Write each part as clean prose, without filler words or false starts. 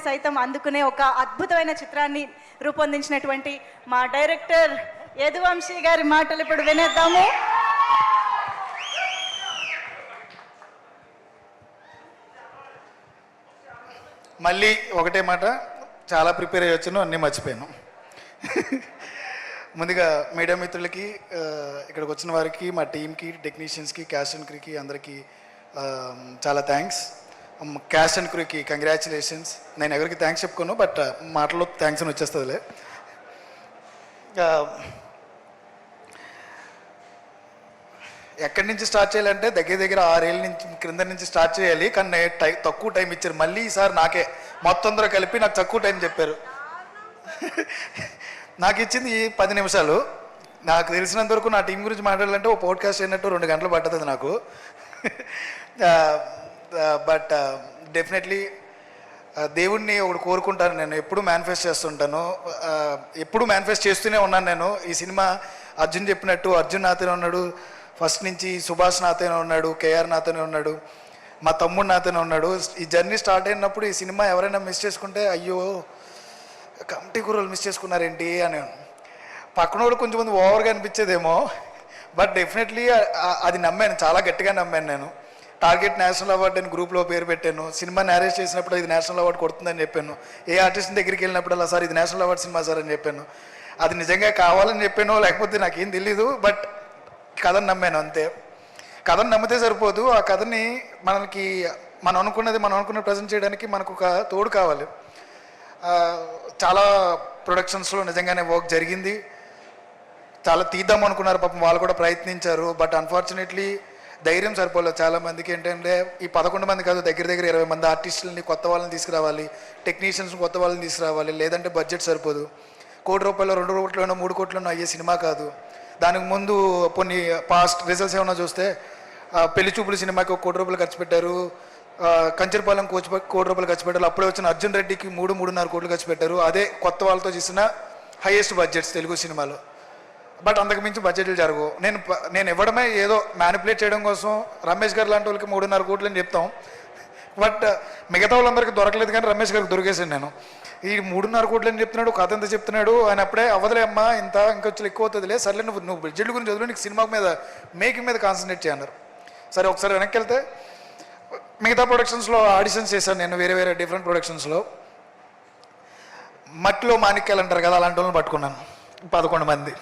సైతం అందుకునే ఒక అద్భుతమైన చిత్రాన్ని రూపొందించినటువంటి మా డైరెక్టర్ యదువంశీ గారి మాటలు ఇప్పుడు వినేద్దాము. మళ్ళీ ఒకటే మాట, చాలా ప్రిపేర్ అయ్యి వచ్చాను, అన్నీ మర్చిపోయాను. ముందుగా మీడియా మిత్రులకి, ఇక్కడికి వచ్చిన వారికి, మా టీంకి, టెక్నీషియన్స్కి, క్యాస్ట్ అండ్ క్రూకి అందరికీ చాలా థ్యాంక్స్. క్యాస్ట్ అండ్ క్రూకి కంగ్రాచులేషన్స్. నేను ఎవరికి థ్యాంక్స్ చెప్పుకోను, బట్ మాటలో థ్యాంక్స్ అని వచ్చేస్తుందిలే. ఎక్కడి నుంచి స్టార్ట్ చేయాలంటే దగ్గర దగ్గర 6 ఏళ్ళ నుంచి క్రింద నుంచి స్టార్ట్ చేయాలి, కానీ తక్కువ టైం ఇచ్చారు. మళ్ళీ ఈసారి నాకే మొత్తం అందరూ కలిపి నాకు తక్కువ టైం చెప్పారు. నాకు ఇచ్చింది 10 నిమిషాలు. నాకు తెలిసినంత వరకు నా టీం గురించి మాట్లాడాలంటే ఓ పోడ్కాస్ట్ అయినట్టు 2 గంటలు పడుతుంది నాకు. బట్ డెఫినెట్లీ దేవుణ్ణి ఒకటి కోరుకుంటాను. నేను ఎప్పుడు మేనిఫెస్ట్ చేస్తుంటాను, ఎప్పుడు మేనిఫెస్ట్ చేస్తూనే ఉన్నాను. నేను ఈ సినిమా అర్జున్ చెప్పినట్టు అర్జున్ నాతోనే ఉన్నాడు ఫస్ట్ నుంచి, సుభాష్ నాతోనే ఉన్నాడు, కేఆర్ నాతోనే ఉన్నాడు, మా తమ్ముడు నాతోనే ఉన్నాడు. ఈ జర్నీ స్టార్ట్ అయినప్పుడు ఈ సినిమా ఎవరైనా మిస్ చేసుకుంటే అయ్యో కమిటీ కూరలు మిస్ చేసుకున్నారేంటి అని పక్కన కూడా కొంచెం మంది ఓవర్గా అనిపించేదేమో. బట్ డెఫినెట్లీ అది నమ్మాను, చాలా గట్టిగా నమ్మాను. నేను టార్గెట్ నేషనల్ అవార్డు అని గ్రూప్లో పేరు పెట్టాను. సినిమా నేరేట్ చేసినప్పుడు ఇది నేషనల్ అవార్డు కొడుతుందని చెప్పాను. ఏ ఆర్టిస్ట్ దగ్గరికి వెళ్ళినప్పుడు అలా సార్ ఇది నేషనల్ అవార్డు సినిమా సార్ అని చెప్పాను. అది నిజంగా కావాలని చెప్పాను, లేకపోతే నాకేం తెలీదు. బట్ కథను నమ్మాను అంతే. కథను నమ్మితే సరిపోదు, ఆ కథని మనం అనుకున్న ప్రజెంట్ చేయడానికి మనకు ఒక తోడు కావాలి. చాలా ప్రొడక్షన్స్లో నిజంగానే వర్క్ జరిగింది, చాలా తీద్దాం అనుకున్నారు, పాపం వాళ్ళు కూడా ప్రయత్నించారు. బట్ అన్ఫార్చునేట్లీ ధైర్యం సరిపోలేదు చాలామందికి. ఏంటంటే ఈ 11 మంది కాదు, దగ్గర దగ్గర 20 మంది ఆర్టిస్టులని, కొత్త వాళ్ళని తీసుకురావాలి, టెక్నీషియన్స్ కొత్త వాళ్ళని తీసుకురావాలి, లేదంటే బడ్జెట్ సరిపోదు. ₹1 కోటి 2 కోట్లనో 3 కోట్లనో అయ్యే సినిమా కాదు. దానికి ముందు కొన్ని పాస్ట్ రిజల్ట్స్ ఏమైనా చూస్తే పెళ్లి చూపులు సినిమాకి ₹1 కోటి ఖర్చు పెట్టారు, కంచరపాలెం ₹1 కోటి ఖర్చు పెట్టారు, అప్పుడే వచ్చిన అర్జున్ రెడ్డికి 3-3.5 కోట్లు ఖర్చు పెట్టారు. అదే కొత్త వాళ్ళతో చేసిన హైయెస్ట్ బడ్జెట్స్ తెలుగు సినిమాలో. బట్ అంతకు మించి బడ్జెట్లు జరగవు. నేను ఇవ్వడమే ఏదో మ్యానిపులేట్ చేయడం కోసం. రమేష్ గారు లాంటి వాళ్ళకి 3.5 కోట్లు అని చెప్తాం, బట్ మిగతా వాళ్ళందరికీ దొరకలేదు. కానీ రమేష్ గారికి దొరికేసాను నేను. ఈ 3.5 కోట్లు అని చెప్తున్నాడు, కథ ఎంత చెప్తున్నాడు ఆయన. అప్పుడే అవ్వదులే అమ్మా, ఇంకొంచెం ఎక్కువ అవుతుందిలే, సర్లే నువ్వు బడ్జెట్ గురించి చదువు, నీకు సినిమా మీద మేకింగ్ మీద కాన్సన్ట్రేట్ చేయన్నారు. సరే ఒకసారి వెనక్కి వెళ్తే మిగతా ప్రొడక్షన్స్లో ఆడిషన్స్ చేశాను నేను, వేరే డిఫరెంట్ ప్రొడక్షన్స్లో. మట్టిలో మాణిక్యాలు అంటారు కదా, అలాంటి వాళ్ళని పట్టుకున్నాను 11 మంది.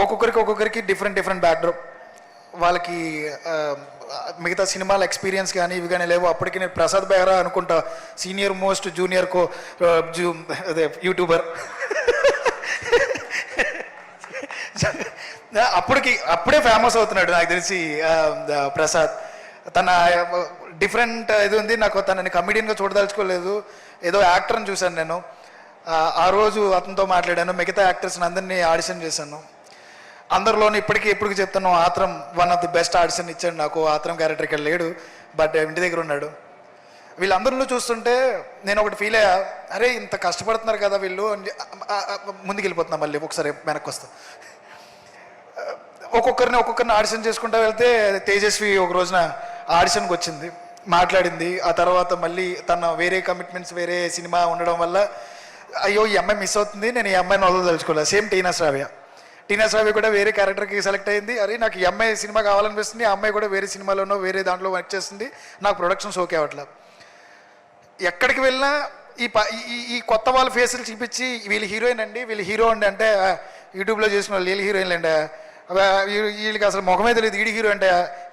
ఒక్కొక్కరికి డిఫరెంట్ బ్యాక్డ్రాప్. వాళ్ళకి మిగతా సినిమాల ఎక్స్పీరియన్స్ కానీ ఇవి కానీ లేవు. అప్పటికి నేను ప్రసాద్ బెహ్రా అనుకుంటా, సీనియర్ మోస్ట్ జూనియర్ అదే యూట్యూబర్. అప్పుడే ఫేమస్ అవుతున్నాడు నాకు తెలిసి ప్రసాద్. తన డిఫరెంట్ ఇది ఉంది. నాకు తనని కమెడియన్గా చూడదలుచుకోలేదు, ఏదో యాక్టర్ని చూశాను నేను. ఆ రోజు అతనితో మాట్లాడాను. మిగతా యాక్టర్స్ని అందరినీ ఆడిషన్ చేశాను. అందరిలోనూ ఎప్పటికీ చెప్తాను, Aatram one of the best audition ఇచ్చాడు నాకు. ఆత్రం క్యారెక్టర్ ఇక్కడ లేడు, బట్ ఇంటి దగ్గర ఉన్నాడు. వీళ్ళందరిలో చూస్తుంటే నేను ఒకటి ఫీల్ అయ్యా, అరే ఇంత కష్టపడుతున్నారు కదా వీళ్ళు అని. ముందుకు వెళ్ళిపోతున్నా, మళ్ళీ ఒకసారి వెనక్కి వస్తా. ఒక్కొక్కరిని ఆడిషన్ చేసుకుంటూ వెళ్తే తేజస్వి ఒక రోజున ఆడిషన్కి వచ్చింది, మాట్లాడింది. ఆ తర్వాత మళ్ళీ తన వేరే కమిట్మెంట్స్, వేరే సినిమా ఉండడం వల్ల అయ్యో ఈ అమ్మాయి మిస్ అవుతుంది, నేను ఈ అమ్మాయిని వదలదలుచుకోలేదు. సేమ్ టీనా శ్రావ్య కూడా వేరే క్యారెక్టర్కి సెలెక్ట్ అయింది. అరే నాకు ఈ అమ్మాయి సినిమా కావాలనిపిస్తుంది, ఆ అమ్మాయి కూడా వేరే సినిమాలోనో వేరే దాంట్లో వర్క్ చేస్తుంది, నాకు ప్రొడక్షన్స్ ఓకే అవ్వట్లా. ఎక్కడికి వెళ్ళినా ఈ కొత్త వాళ్ళ ఫేసులు చూపించి వీళ్ళు హీరోయిన్ అండి, వీళ్ళు హీరో అండి అంటే, యూట్యూబ్లో చేసిన వాళ్ళు వీళ్ళు హీరోయిన్లు అండి, వీళ్ళకి అసలు ముఖమే తెలియదు, ఈడి హీరో అంటే.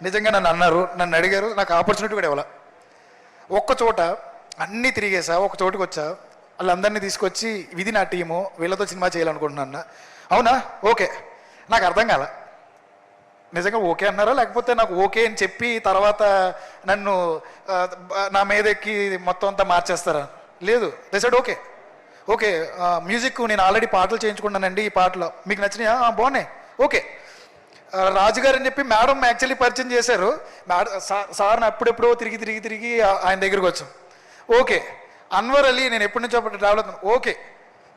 నిజంగా నన్ను అడిగారు, నాకు ఆపర్చునిటీ కూడా ఇవ్వాల. ఒక్క చోట అన్నీ తిరిగేసా, ఒక చోటుకి వచ్చా, వాళ్ళందరినీ తీసుకొచ్చి ఇది నా టీము, వీళ్ళతో సినిమా చేయాలనుకుంటున్నా. అవునా, ఓకే. నాకు అర్థం కాల, నిజంగా ఓకే అన్నారా లేకపోతే నాకు ఓకే అని చెప్పి తర్వాత నన్ను నా మీద ఎక్కి మొత్తం అంతా మార్చేస్తారా? లేదు, డిసైడ్ ఓకే. మ్యూజిక్ నేను ఆల్రెడీ పాటలు చేయించుకున్నానండి, ఈ పాటలు మీకు నచ్చినాయా? బాగున్నాయి, ఓకే. రాజుగారు అని చెప్పి మేడం యాక్చువల్లీ పరిచయం చేశారు. సార్ని అప్పుడెప్పుడో తిరిగి ఆయన దగ్గరికి వచ్చాం. ఓకే. అన్వర్ అలీ నేను ఎప్పటి నుంచో ట్రావెల్ అవుతున్నాను, ఓకే.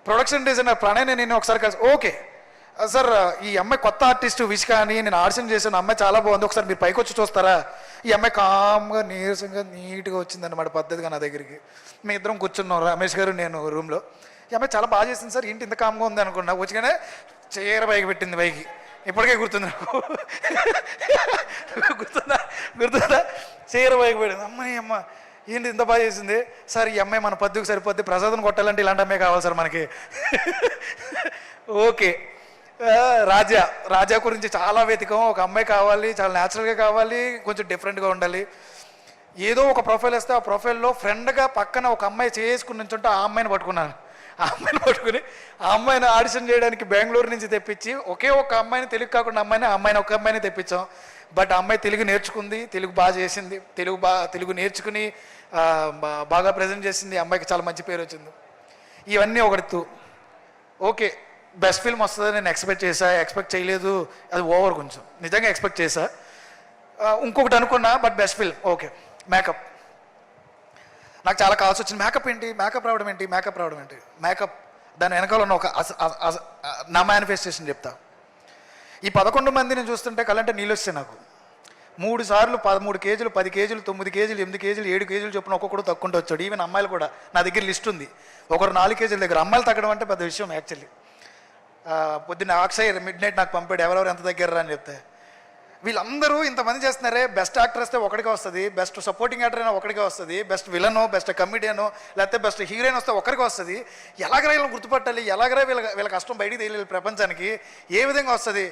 ప్రొడక్షన్ డిజైనర్ ప్రణయ్ నేను ఒకసారి కలిసి, ఓకే సార్ ఈ అమ్మాయి కొత్త ఆర్టిస్టు విష్క అని నేను ఆడిషన్ చేశాను, అమ్మాయి చాలా బాగుంది, ఒకసారి మీరు పైకి వచ్చి చూస్తారా? ఈ అమ్మాయి కామ్గా నీరసంగా నీట్గా వచ్చిందన్నమాట పద్ధతిగా నా దగ్గరికి. మీ ఇద్దరం కూర్చున్నాం, రమేష్ గారు నేను రూమ్లో. ఈ అమ్మాయి చాలా బాగా చేసింది సార్, ఏంటి ఇంత కామ్గా ఉంది అనుకున్నా. వచ్చిగానే చీర పైకి పెట్టింది, పైకి ఇప్పటికే గుర్తుంది నాకు. గుర్తుందా చీర పైకి పెట్టింది. అమ్మ ఏంటి ఇంత బాగా చేసింది సార్, ఈ అమ్మాయి మన పద్ధతికి సరిపోద్ది, ప్రసాదం కొట్టాలంటే ఇలాంటి అమ్మాయి కావాలి సార్ మనకి. ఓకే. రాజా గురించి చాలా వెతికాం. ఒక అమ్మాయి కావాలి, చాలా న్యాచురల్గా కావాలి, కొంచెం డిఫరెంట్గా ఉండాలి. ఏదో ఒక ప్రొఫైల్ వస్తే ఆ ప్రొఫైల్లో ఫ్రెండ్గా పక్కన ఒక అమ్మాయి చేసుకుని నుంచుంటే ఆ అమ్మాయిని పట్టుకున్నాను. ఆ అమ్మాయిని పట్టుకుని ఆ అమ్మాయిని ఆడిషన్ చేయడానికి బెంగళూరు నుంచి తెప్పించి, ఒకే ఒక అమ్మాయిని, తెలుగు కాకుండా అమ్మాయిని ఒక అమ్మాయిని తెప్పించాం. బట్ ఆ అమ్మాయి తెలుగు నేర్చుకుంది, తెలుగు బాగా చేసింది, తెలుగు నేర్చుకుని బాగా ప్రజెంట్ చేసింది. అమ్మాయికి చాలా మంచి పేరు వచ్చింది. ఇవన్నీ ఒకటి. ఓకే, బెస్ట్ ఫిల్మ్ వస్తుందని నేను ఎక్స్పెక్ట్ చేయలేదు, అది ఓవర్, కొంచెం నిజంగా ఎక్స్పెక్ట్ చేశా. ఇంకొకటి అనుకున్నా, but best film. Okay, makeup నాకు చాలా కావాల్సి వచ్చింది. మేకప్ రావడం ఏంటి, మేకప్ దాని వెనకాల ఉన్న ఒక నా మేనిఫెస్టేషన్ చెప్తా. ఈ 11 మందిని చూస్తుంటే కళ్ళంటే నీళ్ళు వస్తాయి నాకు. 3 సార్లు 13 కేజీలు, 10 కేజీలు, 9 కేజీలు, 8 కేజీలు, 7 కేజీలు చొప్పున ఒక్కొక్కడు తక్కుంటూ వచ్చాడు. ఈవెన్ అమ్మాయిలు కూడా నా దగ్గర లిస్ట్ ఉంది. ఒకరు 4 కేజీల దగ్గర. అమ్మాయిలు తగ్గడం అంటే పెద్ద విషయం యాక్చువల్లీ. పొద్దున్న అక్షయ్ మిడ్ నైట్ నాకు పంపాడు, ఎవరెవరు ఎంత దగ్గర అని చెప్తే. వీళ్ళందరూ ఇంతమంది చేస్తున్నారే, బెస్ట్ యాక్టర్ వస్తే ఒకటిగా వస్తుంది, బెస్ట్ సపోర్టింగ్ యాక్టర్ అయినా ఒకటిగా వస్తుంది, బెస్ట్ విలనో, బెస్ట్ కమెడియనో, లేకపోతే బెస్ట్ హీరోయిన్ వస్తే ఒకరికి వస్తుంది. ఎలాగరా వీళ్ళని గుర్తుపట్టాలి, ఎలాగరా వీళ్ళ కష్టం బయటికి తెలియదు ప్రపంచానికి, ఏ విధంగా వస్తుంది?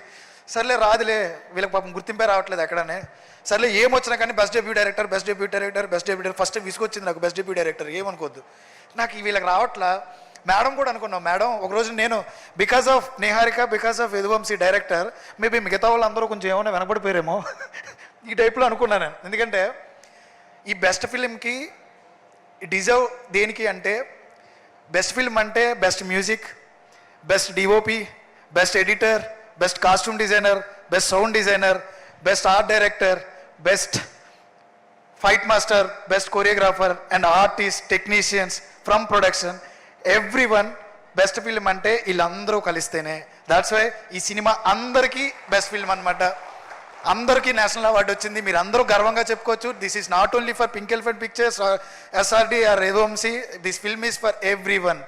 సర్లే రాదులే, వీళ్ళకి పాపం గుర్తింపే రావట్లేదు ఎక్కడనే. సర్లే ఏమొచ్చినా కానీ బెస్ట్ డెబ్యూ డైరెక్టర్ ఫస్ట్ విసుకొచ్చింది నాకు. బెస్ట్ డెబ్యూ డైరెక్టర్ ఏమనుకోవద్దు, నాకు వీళ్ళకి రావట్లా. మేడం కూడా అనుకున్నాం. మేడం ఒకరోజు నేను because of Niharika, because of Yaduvanshi director, maybe మిగతా వాళ్ళందరూ కొంచెం ఏమైనా వెనపడిపోయారేమో ఈ టైప్లో అనుకున్నాను నేను. ఎందుకంటే ఈ బెస్ట్ ఫిలింకి డిజర్వ్ దేనికి అంటే, బెస్ట్ ఫిల్మ్ అంటే best music, best DOP, best editor, best costume designer, best sound designer, best art director, best fight master, best choreographer and artist, technicians from production, everyone. Best film అంటే వీళ్ళందరూ కలిస్తేనే. That's why ఈ సినిమా అందరికీ best film అనమాట. అందరికీ national award వచ్చింది. మీరు అందరూ గర్వంగా చెప్పుకోవచ్చు. This is not only for Pink Elephant Pictures, SRD or Yaduvamsi. This film is for everyone.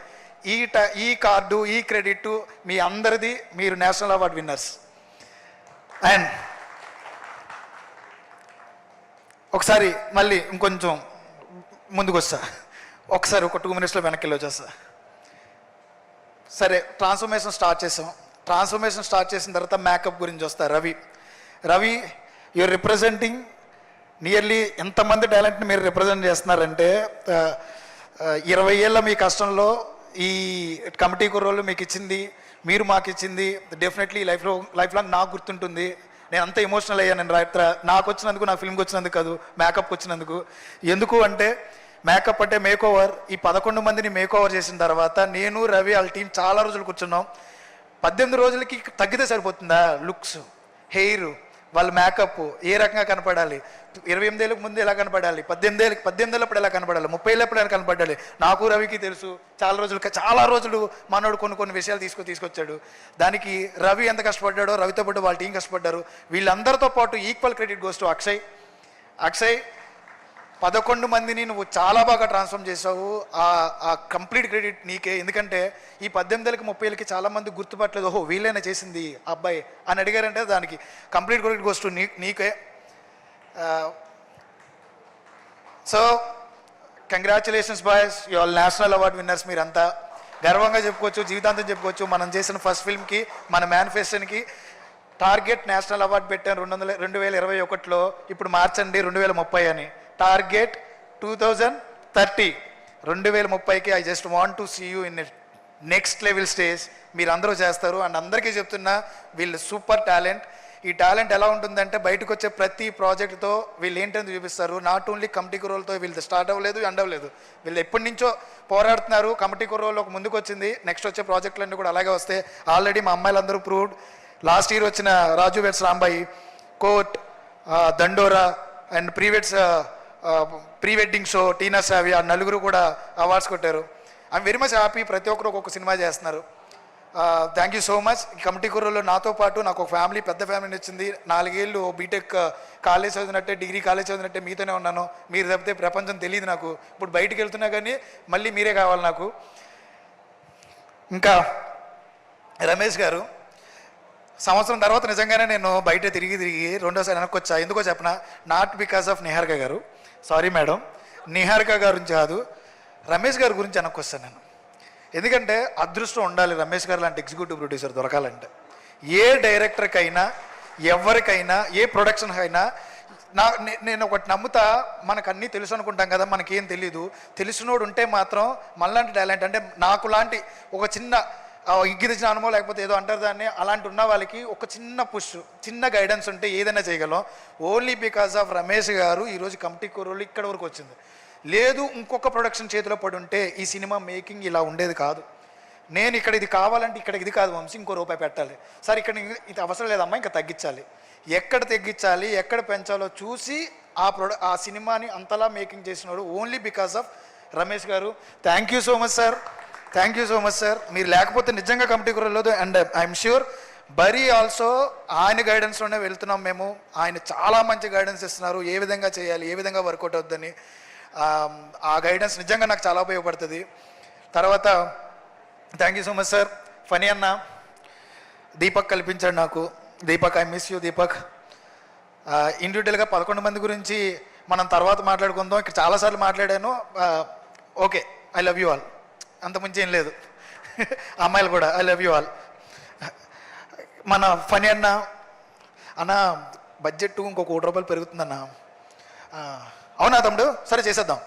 ఈ కార్డు, ఈ క్రెడిట్ మీ అందరిది. మీరు నేషనల్ అవార్డు విన్నర్స్. అండ్ ఒకసారి మళ్ళీ ఇంకొంచెం ముందుకు వస్తా, ఒకసారి ఒక 2 minutesలో వెనక్కి వెళ్ళి వచ్చేస్తా. సరే, ట్రాన్స్ఫర్మేషన్ స్టార్ట్ చేసిన తర్వాత మేకప్ గురించి వస్తా. రవి యూఆర్ రిప్రజెంటింగ్ నియర్లీ ఎంతమంది టాలెంట్ని మీరు రిప్రజెంట్ చేస్తున్నారంటే, 20 ఏళ్ళ మీ కష్టంలో ఈ కమిటీ కుర్రోళ్ళు మీకు ఇచ్చింది, మీరు మాకు ఇచ్చింది డెఫినెట్లీ లైఫ్ లాంగ్ నాకు గుర్తుంటుంది. నేను అంత ఎమోషనల్ అయ్యాను నేను నాకు వచ్చినందుకు, నా ఫిల్మ్కి వచ్చినందుకు కాదు, మేకప్కి వచ్చినందుకు. ఎందుకు అంటే మేకప్ అంటే మేక్ ఓవర్. ఈ 11 మందిని మేక్ ఓవర్ చేసిన తర్వాత నేను, రవి, వాళ్ళ టీం చాలా రోజులు కూర్చున్నాం. 18 రోజులకి తగ్గితే సరిపోతుందా? లుక్స్, హెయిర్, వాళ్ళ మేకప్ ఏ రకంగా కనపడాలి, 28 ఏళ్ళకి ముందు ఎలా కనపడాలి, 18 ఏళ్ళప్పుడు ఎలా కనపడాలి, 30 ఏళ్ళప్పుడు ఎలా కనపడాలి, నాకు రవికి తెలుసు. చాలా రోజులు మనోడు కొన్ని విషయాలు తీసుకొచ్చాడు. దానికి రవి ఎంత కష్టపడ్డాడో, రవితో పాటు వాళ్ళ టీం కష్టపడ్డారు. వీళ్ళందరితో పాటు equal credit goes to Akshay. 11 మందిని నువ్వు చాలా బాగా ట్రాన్స్ఫార్మ్ చేసావు. ఆ కంప్లీట్ క్రెడిట్ నీకే. ఎందుకంటే ఈ 18 ఏళ్ళకి 30 ఏళ్ళకి చాలా మంది గుర్తుపట్టలేదు, ఓహో వీళ్ళైనా చేసింది అబ్బాయి అని అడిగారంటే దానికి కంప్లీట్ క్రెడిట్ గోస్ టు నీకే. So congratulations boys, you all national award winners. మీరంతా గర్వంగా చెప్పుకోవచ్చు, జీవితాంతం చెప్పుకోవచ్చు. మనం చేసిన ఫస్ట్ ఫిల్మ్కి, మన మేనిఫెస్టోకి టార్గెట్ నేషనల్ అవార్డు పెట్టాను 2021లో. ఇప్పుడు మార్చండి 2030 అని. టార్గెట్ 2030, 2030కి I just want to see you in next level stage. మీరు అందరూ చేస్తారు. అండ్ అందరికీ చెప్తున్నా, వీళ్ళు సూపర్ టాలెంట్. ఈ టాలెంట్ ఎలా ఉంటుందంటే బయటకు వచ్చే ప్రతి ప్రాజెక్ట్తో వీళ్ళు ఏంటని చూపిస్తారు. నాట్ ఓన్లీ కమిటీ కుర్రోలతో వీళ్ళు స్టార్ట్ అవ్వలేదు, ఎండ్ అవ్వలేదు. వీళ్ళు ఎప్పటి నుంచో పోరాడుతున్నారు. కమిటీ కుర్రోలు ఒక ముందుకు వచ్చింది, నెక్స్ట్ వచ్చే ప్రాజెక్టులన్నీ కూడా అలాగే వస్తాయి. ఆల్రెడీ మా అమ్మాయిలందరూ ప్రూవ్డ్. లాస్ట్ ఇయర్ వచ్చిన Raju weds Rambai, Court, Dandora and pre wedding show, Teena Saavi, ఆ నలుగురు కూడా అవార్డ్స్ కొట్టారు. I'm very much happy. ప్రతి ఒక్కరు ఒక్కొక్క సినిమా చేస్తున్నారు. Thank you so much. Committee కుర్రలో నాతో పాటు నాకు ఒక ఫ్యామిలీ, పెద్ద ఫ్యామిలీని వచ్చింది. 4 ఏళ్ళు బీటెక్ కాలేజ్ చదివినట్టే, డిగ్రీ కాలేజ్ చదివినట్టే మీతోనే ఉన్నాను. మీరు తప్పితే ప్రపంచం తెలియదు నాకు. ఇప్పుడు బయటికి వెళ్తున్నా కానీ మళ్ళీ మీరే కావాలి నాకు. ఇంకా రమేష్ గారు, సంవత్సరం తర్వాత నిజంగానే నేను బయట తిరిగి రెండోసారి వెనక్కి వచ్చా. ఎందుకో చెప్పనా, నాట్ బికాస్ ఆఫ్ నిహారిక గారు, సారీ మేడం, నిహారిక గారి గురించి కాదు, రమేష్ గారి గురించి వెనక్కి వస్తాను నేను. ఎందుకంటే అదృష్టం ఉండాలి రమేష్ గారు లాంటి ఎగ్జిక్యూటివ్ ప్రొడ్యూసర్ దొరకాలంటే. ఏ డైరెక్టర్కైనా, ఎవరికైనా, ఏ ప్రొడక్షన్కైనా నేను ఒకటి నమ్ముతా, మనకు అన్నీ తెలుసు అనుకుంటాం కదా, మనకేం తెలీదు. తెలిసినోడు ఉంటే మాత్రం మనలాంటి టాలెంట్, అంటే నాకు లాంటి ఒక చిన్న ఇగ్గిది జ్ఞానమో లేకపోతే ఏదో అంటారు దాన్ని, అలాంటి ఉన్న వాళ్ళకి ఒక చిన్న పుష్, చిన్న గైడెన్స్ ఉంటే ఏదైనా చేయగలం. ఓన్లీ బికాస్ ఆఫ్ రమేష్ గారు ఈరోజు కమిటీ కుర్రోళ్ళు ఇక్కడ వరకు వచ్చింది. లేదు ఇంకొక ప్రొడక్షన్ చేతిలో పడి ఉంటే ఈ సినిమా మేకింగ్ ఇలా ఉండేది కాదు. నేను ఇక్కడ ఇది కావాలంటే ఇక్కడ ఇది కాదు వంశీ, ఇంకో రూపాయి పెట్టాలి సార్, ఇక్కడ ఇది అవసరం లేదమ్మా, ఇంకా తగ్గించాలి, ఎక్కడ తగ్గించాలి, ఎక్కడ పెంచాలో చూసి ఆ సినిమాని అంతలా మేకింగ్ చేసినాడు only because of Ramesh garu. Thank you so much sir, thank you so much sir. మీరు లేకపోతే నిజంగా కమిటీ కుర్రలేదు. అండ్ ఐఎమ్ ష్యూర్ బరీ ఆల్సో ఆయన గైడెన్స్లోనే వెళ్తున్నాం మేము. ఆయన చాలా మంచి గైడెన్స్ ఇస్తున్నారు, ఏ విధంగా చేయాలి, ఏ విధంగా వర్కౌట్ అవుద్దని. ఆ గైడెన్స్ నిజంగా నాకు చాలా ఉపయోగపడుతుంది. తర్వాత thank you so much sir. Phani అన్న, దీపక్ కల్పించాడు నాకు. Deepak, I miss you Deepak. ఇండివిజువల్గా 11 మంది గురించి మనం తర్వాత మాట్లాడుకుందాం. ఇక్కడ చాలాసార్లు మాట్లాడాను. Okay, I love you all, అంతకుమించి ఏం లేదు. అమ్మాయిలు కూడా ఐ లవ్ యూ ఆల్. మన ఫనీ అన్న బడ్జెట్ ఇంకొక ₹1 పెరుగుతుందన్న. అవునా తమ్ముడు, సరే చేసేద్దాం.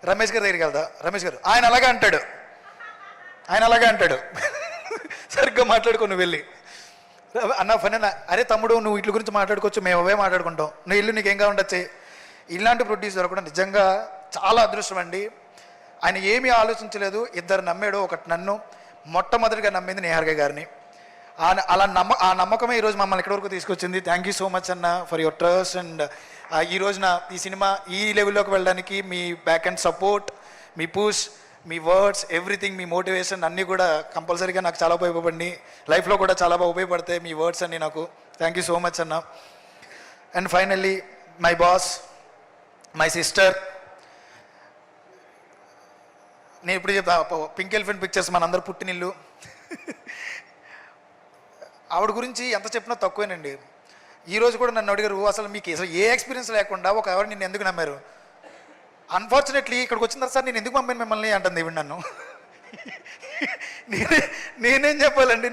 రమేష్ గారి దగ్గరికి వెళ్దా. రమేష్ గారు ఆయన అలాగే అంటాడు సరిగ్గా మాట్లాడుకో నువ్వు వెళ్ళి. అన్న ఫనీ అన్న, అరే తమ్ముడు నువ్వు వీటి గురించి మాట్లాడుకోవచ్చు, మేము అవే మాట్లాడుకుంటాం, నువ్వు ఇల్లు నీకేం కావాలంటే. ఇలాంటి ప్రొడ్యూసర్ కూడా నిజంగా చాలా అదృష్టం అండి. ఆయన ఏమీ ఆలోచించలేదు, 2 నమ్మాడు. ఒకటి నన్ను, మొట్టమొదటిగా నమ్మింది నిహారిక గారిని. ఆ నమ్మకమే ఈరోజు మమ్మల్ని ఇక్కడి వరకు తీసుకొచ్చింది. థ్యాంక్ యూ సో మచ్ అన్న ఫర్ యువర్ ట్రస్ట్. అండ్ ఈ రోజున ఈ సినిమా ఈ లెవెల్లోకి వెళ్ళడానికి మీ బ్యాక్ అండ్ సపోర్ట్, మీ పుష్, మీ వర్డ్స్, ఎవ్రీథింగ్, మీ మోటివేషన్ అన్నీ కూడా కంపల్సరీగా నాకు చాలా ఉపయోగపడి, లైఫ్లో కూడా చాలా బాగా ఉపయోగపడతాయి మీ వర్డ్స్ అన్నీ నాకు. థ్యాంక్ యూ సో మచ్ అన్న. And finally my boss, my sister. నేను ఇప్పుడు చెప్తా, పింక్ ఎలిఫెంట్ పిక్చర్స్ మనందరూ పుట్టినిల్లు. ఆవిడ గురించి ఎంత చెప్పినా తక్కువేనండి. ఈరోజు కూడా నన్ను అడిగారు, అసలు మీకు అసలు ఏ ఎక్స్పీరియన్స్ లేకుండా ఒక ఎవరు నిన్ను ఎందుకు నమ్మారు. అన్ఫార్చునేట్లీ ఇక్కడికి వచ్చిన తర్వాత సార్ నేను ఎందుకు నమ్మాను మిమ్మల్ని అంటుంది ఇవి నన్ను. నేనేం చెప్పాలండి,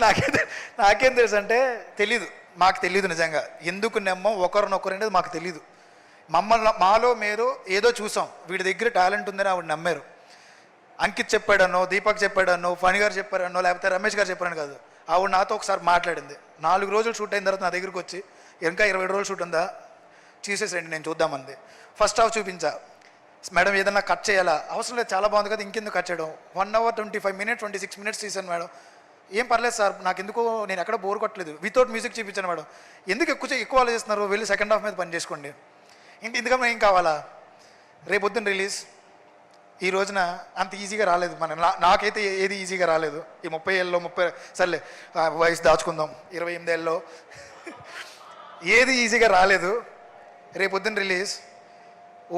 నాకేం తెలుసు అంటే మాకు తెలీదు నిజంగా ఎందుకు నమ్మం ఒకరినొకరు అనేది మాకు తెలీదు. మాలో మీరు ఏదో చూసాం, వీడి దగ్గర టాలెంట్ ఉందని ఆవిడ నమ్మారు. అంకిత్ చెప్పాడనో, దీపక్ చెప్పాడనో, ఫణి గారు చెప్పారనో, లేకపోతే రమేష్ గారు చెప్పారని కాదు, ఆవిడ నాతో ఒకసారి మాట్లాడింది. 4 రోజులు షూట్ అయిన తర్వాత నా దగ్గరికి వచ్చి, ఇంకా 27 రోజులు షూట్ ఉందా, చూసేసండి నేను చూద్దామంది. ఫస్ట్ హాఫ్ చూపించా, మేడం ఏదన్నా కట్ చేయాలా, అవసరం లేదు చాలా బాగుంది కదా ఇంకెందుకు కట్ చేయడం, 1 hour 25 minutes 26 minutes తీసాను మేడం. ఏం పర్లేదు సార్, నాకు ఎందుకు నేను ఎక్కడ బోర్ కొట్టలేదు, వితౌట్ మ్యూజిక్ చూపించాను మేడం. ఎందుకు ఎక్కువ ఆలోచిస్తున్నారు, వెళ్ళి సెకండ్ హాఫ్ మీద పని చేసుకోండి, ఇందుకన్నా ఏం కావాలా. రేపు పొద్దున్న రిలీజ్. ఈ రోజున అంత ఈజీగా రాలేదు నాకైతే ఏది ఈజీగా రాలేదు. ఈ 30 ఏళ్ళలో 30 సర్లే వయసు దాచుకుందాం, 28 ఏళ్ళలో ఏది ఈజీగా రాలేదు. రేపు పొద్దున్న రిలీజ్.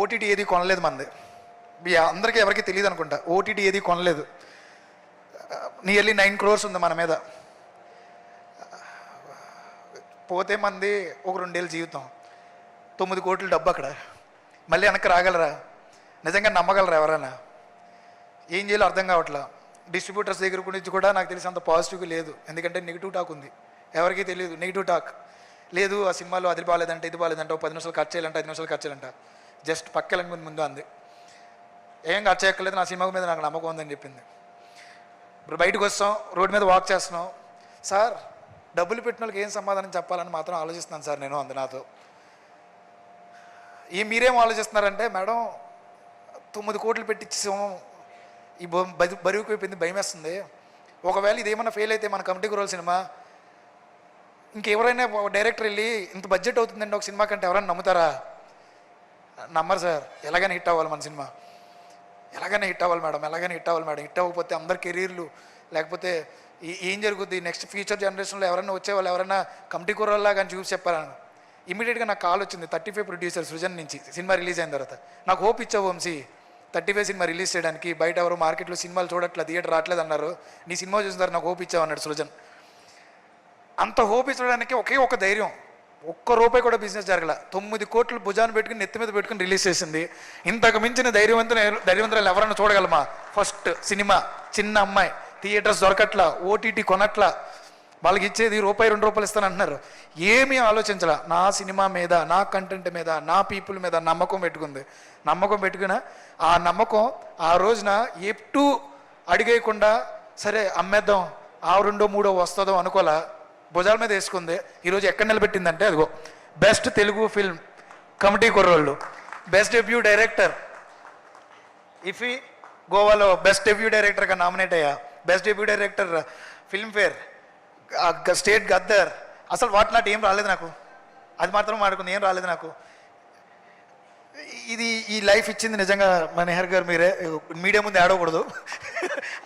ఓటీటీ ఏది కొనలేదు మంది, అందరికీ ఎవరికి తెలియదు అనుకుంటా. ఓటీటీ ఏది కొనలేదు. నియర్లీ 9 crores ఉంది మన మీద. పోతే మంది ఒక 2 ఏళ్ళ జీవితం, 9 కోట్ల డబ్బు అక్కడ. మళ్ళీ వెనక్కి రాగలరా, నిజంగా నమ్మగలరా ఎవరైనా? ఏం చేయాలో అర్థం కావట్లా. డిస్ట్రిబ్యూటర్స్ దగ్గర గురించి కూడా నాకు తెలిసి అంత పాజిటివ్గా లేదు, ఎందుకంటే నెగిటివ్ టాక్ ఉంది. ఎవరికీ తెలియదు నెగిటివ్ టాక్ లేదు. ఆ సినిమాలో అది బాగాలేదంటే ఇది బాగాలేదంటే 10 నిమిషాలు ఖర్చు చేయాలంటే 5 నిమిషాలు ఖర్చు చేయాలంట. జస్ట్ పక్కలంగా ముందు అంది, ఏం ఖర్చు చేయక్కర్లేదు, నా సినిమా మీద నాకు నమ్మకం ఉందని చెప్పింది. ఇప్పుడు బయటకు వస్తాం, రోడ్డు మీద వాక్ చేస్తున్నాం, సార్ డబ్బులు పెట్టిన వాళ్ళకి ఏం సమాధానం చెప్పాలని మాత్రం ఆలోచిస్తున్నాను సార్ నేను అంది నాతో. మీరేం ఆలోచిస్తున్నారంటే, మేడం 9 కోట్లు పెట్టించాము, ఈ బరువుకు అయిపోయింది, భయం వేస్తుంది, ఒకవేళ ఇదేమన్నా ఫెయిల్ అయితే మన కమిటీ కుర్రోళ్ళ సినిమా ఇంకెవరైనా డైరెక్టర్ వెళ్ళి ఇంత బడ్జెట్ అవుతుందండి ఒక సినిమా కంటే ఎవరైనా నమ్ముతారా? నమ్మరు సార్. ఎలాగైనా హిట్ అవ్వాలి మన సినిమా, ఎలాగైనా హిట్ అవ్వాలి మేడం, ఎలాగైనా హిట్ అవ్వాలి మేడం. హిట్ అవ్వకపోతే అందరి కెరీర్లు లేకపోతే ఏం జరుగుద్ది నెక్స్ట్ ఫ్యూచర్ జనరేషన్లో ఎవరైనా వచ్చే వాళ్ళు ఎవరైనా కమిటీ కూరల్లా కానీ చూసి చెప్పాను. ఇమీడియట్గా నాకు కాల్ వచ్చింది 35 ప్రొడ్యూసర్ సృజన్ నుంచి సినిమా రిలీజ్ అయిన తర్వాత. నాకు హోప్ ఇచ్చావు వంశీ 35 సినిమా రిలీజ్ చేయడానికి, బయట ఎవరు మార్కెట్లో సినిమాలు చూడట్లేదు, థియేటర్ రావట్లేదు అన్నారు, నీ సినిమా చూసిన తర్వాత నాకు హోప్ ఇచ్చావు అన్నాడు సృజన్. అంత హోప్ ఇచ్చడానికి ఒకే ఒక ధైర్యం, ఒక్క రూపాయి కూడా బిజినెస్ జరగల, 9 కోట్లు భుజాన్ని పెట్టుకుని నెత్తి మీద పెట్టుకుని రిలీజ్ చేసింది. ఇంతకు మించిన ధైర్యవంతులు ఎవరైనా చూడగలమా? ఫస్ట్ సినిమా, చిన్న అమ్మాయి, థియేటర్స్ దొరకట్లా, ఓటీటీ కొనట్లా, వాళ్ళకి ఇచ్చేది ₹2 ఇస్తాను అంటున్నారు. ఏమీ ఆలోచించాల, నా సినిమా మీద, నా కంటెంట్ మీద, నా పీపుల్ మీద నమ్మకం పెట్టుకుంది. నమ్మకం పెట్టుకున్న ఆ నమ్మకం ఆ రోజున ఎప్పుడు అడిగేయకుండా సరే అమ్మేద్దాం, ఆ 2, 3 వస్తుందో అనుకోలే, భుజాల మీద వేసుకుంది. ఈరోజు ఎక్కడ నిలబెట్టిందంటే అదిగో బెస్ట్ తెలుగు ఫిల్మ్ కమిటీ కుర్రోళ్ళు, బెస్ట్ డెబ్యూ డైరెక్టర్ ఇఫీ గోవాలో బెస్ట్ డెబ్యూ డైరెక్టర్గా నామినేట్ అయ్యా, best debut director Filmfare, state Gaddar. అసలు వాటి నాటి ఏం రాలేదు నాకు, అది మాత్రం మాడుకుంది, ఏం రాలేదు నాకు. ఇది ఈ లైఫ్ ఇచ్చింది నిజంగా మా నెహర్ గారు, మీరే. మీడియా ముందు ఏడవకూడదు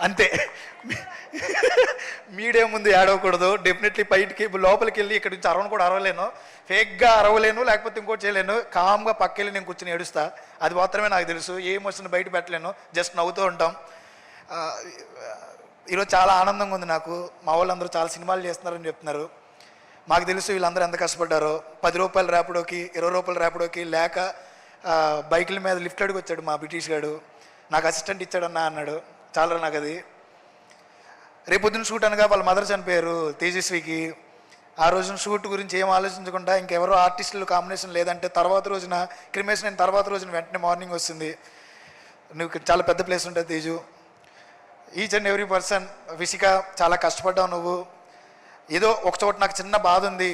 అంతే, మీడియా ముందు ఏడవకూడదు. డెఫినెట్లీ బయటికి లోపలికి వెళ్ళి ఇక్కడ నుంచి అరవను కూడా అరవలేను, ఫేక్గా అరవలేను, లేకపోతే ఇంకోటి చేయలేను. కామ్గా పక్కెళ్ళి నేను కూర్చొని ఏడుస్తా, అది మాత్రమే నాకు తెలుసు. ఏ ఎమోషన్ బయట పెట్టలేను, జస్ట్ నవ్వుతూ ఉంటాం. ఈరోజు చాలా ఆనందంగా ఉంది నాకు. మా వాళ్ళందరూ చాలా సినిమాలు చేస్తున్నారని చెప్తున్నారు. మాకు తెలుసు వీళ్ళందరూ ఎంత కష్టపడ్డారో. ₹10 ర్యాపిడోకి, ₹20 ర్యాపిడోకి లేక బైకుల మీద లిఫ్ట్ అడిగి వచ్చాడు మా బ్రిటిష్ గాడు, నాకు అసిస్టెంట్ ఇచ్చాడన్నా అన్నాడు. చాలా నాకు అది. రేపొద్దున షూట్ అనగా వాళ్ళ మదర్ చనిపోయారు తేజస్వికి. ఆ రోజున షూట్ గురించి ఏం ఆలోచించకుండా ఇంకెవరో ఆర్టిస్టులు కాంబినేషన్ లేదంటే తర్వాత రోజున క్రిమేషన్ అయిన తర్వాత రోజున వెంటనే మార్నింగ్ వస్తుంది. నువ్వు చాలా పెద్ద ప్లేస్ ఉంటుంది Teju. Each and every person, Visika చాలా కష్టపడ్డావు నువ్వు. ఏదో ఒక చోట నాకు చిన్న బాధ ఉంది,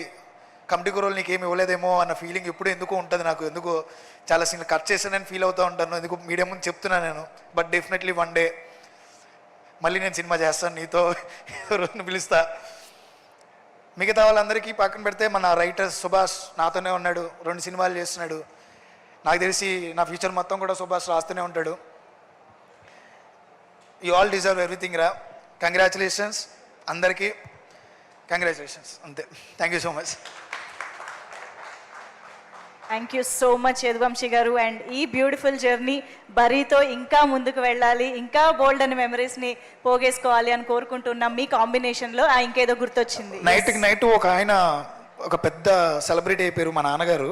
కమిటీ కుర్రోలు నీకేమి ఇవ్వలేదేమో అన్న ఫీలింగ్ ఎప్పుడు ఎందుకు ఉంటుంది నాకు. ఎందుకు చాలా సీన్లు కట్ చేసానని ఫీల్ అవుతూ ఉంటాను, ఎందుకు మీడియా ముందు చెప్తున్నాను నేను. బట్ డెఫినెట్లీ వన్ డే మళ్ళీ నేను సినిమా చేస్తాను, నీతో రోజును పిలుస్తా. మిగతా వాళ్ళందరికీ పక్కన పెడితే మన రైటర్ సుభాష్ నాతోనే ఉన్నాడు, 2 సినిమాలు చేస్తున్నాడు. నాకు తెలిసి నా ఫ్యూచర్ మొత్తం కూడా సుభాష్ రాస్తూనే ఉంటాడు. యూ ఆల్ డిజర్వ్ ఎవ్రీథింగ్ రా. కంగ్రాచులేషన్స్ అందరికీ, కంగ్రాచులేషన్స్ అంతే. Thank you so much. Thank you so much Yaduvamshi గారు. అండ్ ఈ బ్యూటిఫుల్ జర్నీ బరీతో ఇంకా ముందుకు వెళ్ళాలి, ఇంకా బోల్డ్ అని మెమరీస్ని పోగేసుకోవాలి అని కోరుకుంటున్నాం. మీ కాంబినేషన్లో ఇంకేదో గుర్తొచ్చింది. నైట్ ఒక ఆయన ఒక పెద్ద సెలబ్రిటీ అయిపోయారు, మా నాన్నగారు.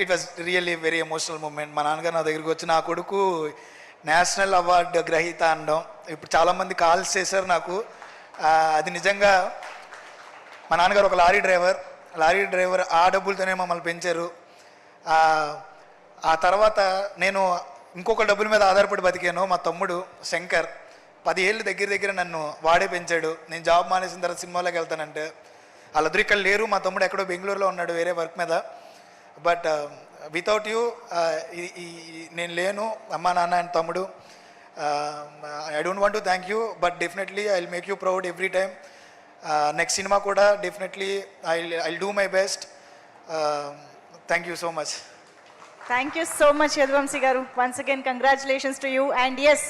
It was really very emotional moment. మా నాన్నగారు నా దగ్గరికి వచ్చి, నా కొడుకు నేషనల్ అవార్డు గ్రహీత అనడం. ఇప్పుడు చాలామంది కాల్స్ చేశారు నాకు. అది నిజంగా మా నాన్నగారు ఒక లారీ డ్రైవర్, ఆ డబ్బులతోనే మమ్మల్ని పెంచారు. ఆ తర్వాత నేను ఇంకొక డబ్బుల మీద ఆధారపడి బతికాను. మా తమ్ముడు శంకర్ 10 ఏళ్ళు దగ్గర నన్ను వాడే పెంచాడు. నేను జాబ్ మానేసిన తర్వాత సినిమాలోకి వెళ్తానంటే వాళ్ళిద్దరు ఇక్కడ లేరు. మా తమ్ముడు ఎక్కడో బెంగళూరులో ఉన్నాడు వేరే వర్క్ మీద. బట్ వితౌట్ యూ నేను లేను. అమ్మా నాన్న అండ్ తమ్ముడు, I don't want to thank you, but definitely I will make you proud every time. Next cinema కూడా definitely I do my best. Thank you so much. Thank you so much Yaduvamshi garu. Once again congratulations to you. And yes,